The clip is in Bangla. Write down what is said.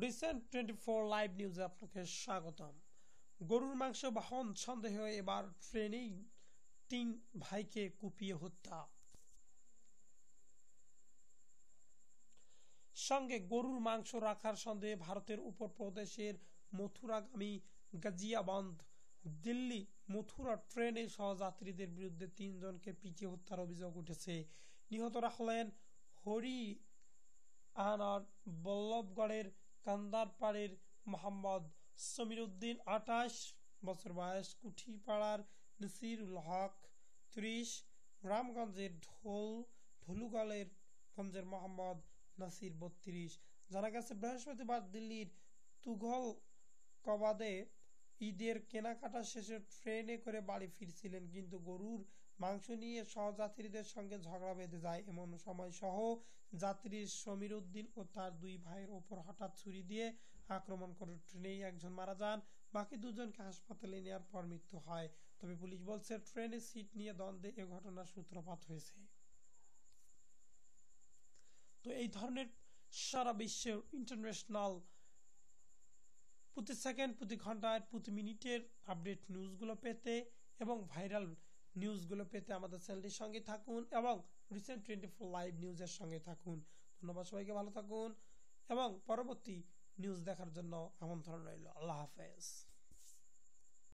রিসেন্ট 24 লাইভ নিউজে আপনাকে স্বাগতম। গরুর মাংস বাহন সন্দেহে এবার ট্রেনেই 3 ভাইকে কুপিয়ে হত্যা। সঙ্গে গরুর মাংস রাখার সন্দেহে ভারতের উত্তরপ্রদেশের মথুরাগামী গাজিয়াবান্দ দিল্লি মথুরা ট্রেনে সহযাত্রীদের বিরুদ্ধে 3 জনকে পিটিয়ে হত্যার অভিযোগ উঠেছে। নিহতরা হলেন হরিয়ানার বল্লভগড়ের কান্দারপাড়ের মোহাম্মদ সমীর উদ্দিন 28 বছর বয়স, কুঠিপাড়ার নসিরুল হক 30, রামগঞ্জের ঢলুগঞ্জের মোহাম্মদ নাসির 32। জানা গেছে বৃহস্পতিবার দিল্লির তুঘল কবাদে ঈদের কেনাকাটা শেষে ট্রেনে করে বাড়ি ফিরছিলেন, কিন্তু গরুর মাংস নিয়ে সহযাত্রীদের সঙ্গে ঝগড়া বেঁধে যায়। এমন সময় সহ যাত্রী সমীর উদ্দিন ও তার 2 ভাইয়ের ওপর হঠাৎ ছুরি দিয়ে আক্রমণ করে ট্রেনেই একজন মারা যান, বাকি 2 জনকে হাসপাতালে নেওয়ার পর মৃত্যু হয়। তবে পুলিশ বলছে ট্রেনের সিট নিয়ে দ্বন্দ্বে এ ঘটনার সূত্রপাত হয়েছে। তো এই ধরনের সারা বিশ্বের ইন্টারন্যাশনাল প্রতি সেকেন্ড, প্রতি ঘন্টায়, প্রতি মিনিটের আপডেট নিউজগুলো পেতে এবং ভাইরাল নিউজগুলো পেতে আমাদের চ্যানেলটির সঙ্গে থাকুন এবং রিসেন্ট 24 লাইভ নিউজের সঙ্গে থাকুন। ধন্যবাদ সবাইকে, ভালো থাকুন এবং পরবর্তী নিউজ দেখার জন্য আমন্ত্রণ রইল। আল্লাহ হাফেজ।